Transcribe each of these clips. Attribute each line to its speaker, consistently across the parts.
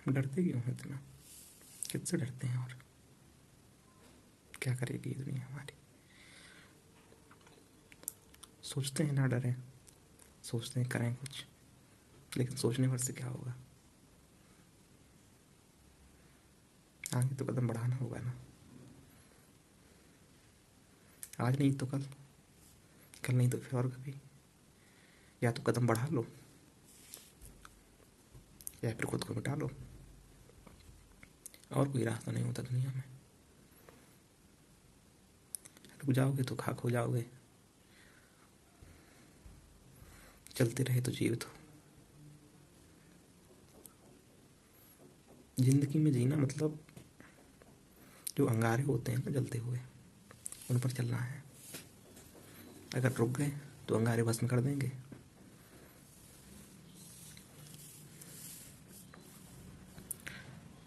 Speaker 1: हम डरते क्यों हैं इतना? किससे डरते हैं? और क्या करेगी ये दुनिया हमारी? सोचते हैं ना डरें, सोचते हैं करें कुछ, लेकिन सोचने भर से क्या होगा? आगे तो कदम बढ़ाना होगा ना। आज नहीं तो कल, कल नहीं तो फिर और कभी। या तो कदम बढ़ा लो या फिर खुद को मिटा लो। और कोई रास्ता नहीं होता दुनिया में। रुक जाओगे तो खाक हो जाओगे। चलते रहे तो जीवित हो। जिंदगी में जीना मतलब जो अंगारे होते हैं ना जलते हुए, उन पर चलना है। अगर रुक गए तो अंगारे भस्म कर देंगे।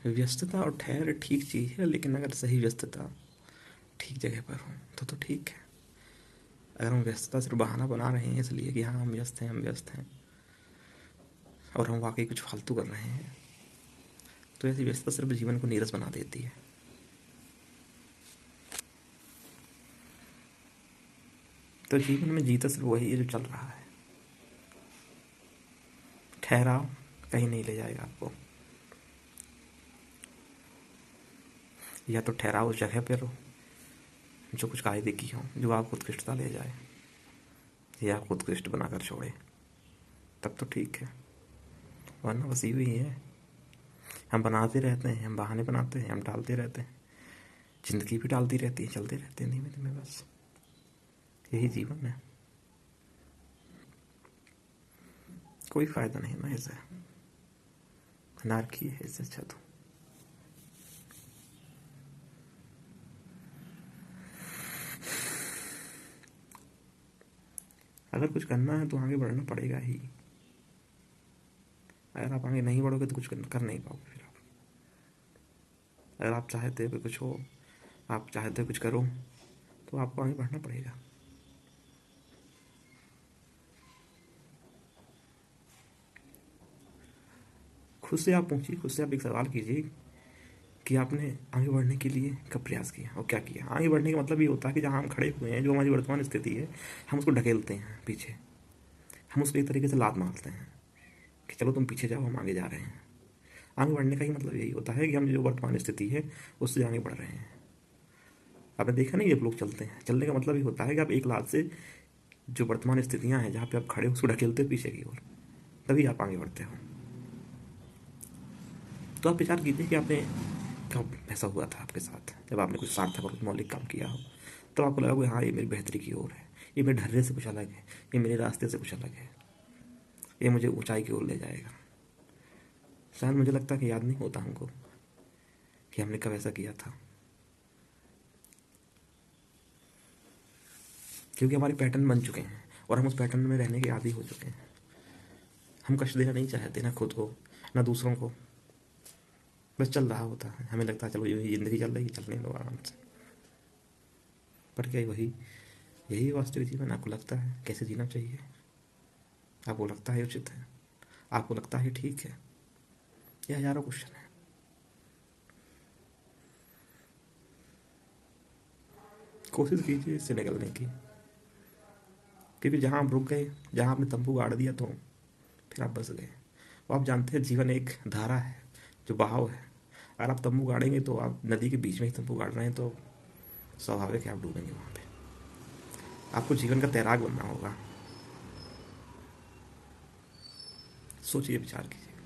Speaker 1: व्यस्तता और ठहर ठीक चीज़ है, लेकिन अगर सही व्यस्तता ठीक जगह पर हो तो ठीक है। अगर हम व्यस्तता सिर्फ बहाना बना रहे हैं इसलिए कि हाँ हम व्यस्त हैं, हम व्यस्त हैं, और हम वाकई कुछ फालतू कर रहे हैं, तो ऐसी व्यस्तता सिर्फ जीवन को नीरस बना देती है। तो जीवन में जीता सिर्फ वही है जो चल रहा है। ठहराव कहीं नहीं ले जाएगा आपको। या तो ठहराव उस जगह पर हो जो कुछ कायदे की हो, जो आपको उत्कृष्टता ले जाए या आपको उत्कृष्ट बनाकर छोड़े, तब तो ठीक है। वरना बस यूँ ही है, हम बनाते रहते हैं, हम बहाने बनाते हैं, हम टालते रहते हैं। जिंदगी भी टालती रहती है, चलते रहते हैं धीमे धीमे। बस यही जीवन है। कोई फायदा नहीं ना इसे, अनारकी है इससे अच्छा तो। अगर कुछ करना है तो आगे बढ़ना पड़ेगा ही। अगर आप आगे नहीं बढ़ोगे तो कुछ कर नहीं पाओगे फिर आप। अगर आप चाहते हो कि कुछ हो, आप चाहते हो कुछ करो, तो आपको आगे बढ़ना पड़ेगा। खुद से आप पूछिए, खुद से आप एक सवाल कीजिए कि आपने आगे बढ़ने के लिए कब प्रयास किया और क्या किया। आगे बढ़ने का मतलब ये होता है कि जहाँ हम खड़े हुए हैं, जो हमारी वर्तमान स्थिति है, हम उसको ढकेलते हैं पीछे। हम उसको एक तरीके से लात मारते हैं कि चलो तुम पीछे जाओ, हम आगे जा रहे हैं। आगे बढ़ने का ही मतलब यही होता है कि हम जो वर्तमान स्थिति है उससे आगे बढ़ रहे हैं। आपने देखा नहीं, जब लोग चलते हैं, चलने का मतलब ये होता है कि आप एक लात से जो वर्तमान स्थितियाँ हैं जहाँ पे आप खड़े हो उसको ढकेलते हो पीछे की ओर, तभी आप आगे बढ़ते हो। तो आप विचार कीजिए कि आपने कब ऐसा हुआ था आपके साथ, जब आपने कुछ सार्थक और मौलिक काम किया हो, तो आपको लगा कि हाँ ये मेरी बेहतरी की ओर है, ये मेरे ढर्रे से कुछ अलग है, ये मेरे रास्ते से कुछ अलग है, ये मुझे ऊंचाई की ओर ले जाएगा। शायद मुझे लगता है कि याद नहीं होता हमको कि हमने कब ऐसा किया था, क्योंकि हमारे पैटर्न बन चुके हैं और हम उस पैटर्न में रहने के आदी हो चुके हैं। हम कष्ट देना नहीं चाहते, ना खुद को ना दूसरों को। बस चल रहा होता है, हमें लगता है चलो यही ज़िंदगी चल रही है, चलने दो आराम से। पर क्या वही यही वास्तविक जीवन आपको लगता है कैसे जीना चाहिए? आपको लगता है उचित है? आपको लगता है ठीक है? ये हज़ारों क्वेश्चन है। कोशिश कीजिए इससे निकलने की, क्योंकि जहाँ आप रुक गए, जहाँ आपने तंबू गाड़ दिया तो फिर आप बस गए। वो आप जानते हैं जीवन एक धारा है जो बहाव है। अगर आप तंबू गाड़ेंगे तो आप नदी के बीच में ही तंबू गाड़ रहे हैं, तो स्वाभाविक है आप डूबेंगे वहाँ पे। आपको जीवन का तैराक बनना होगा। सोचिए, विचार कीजिए।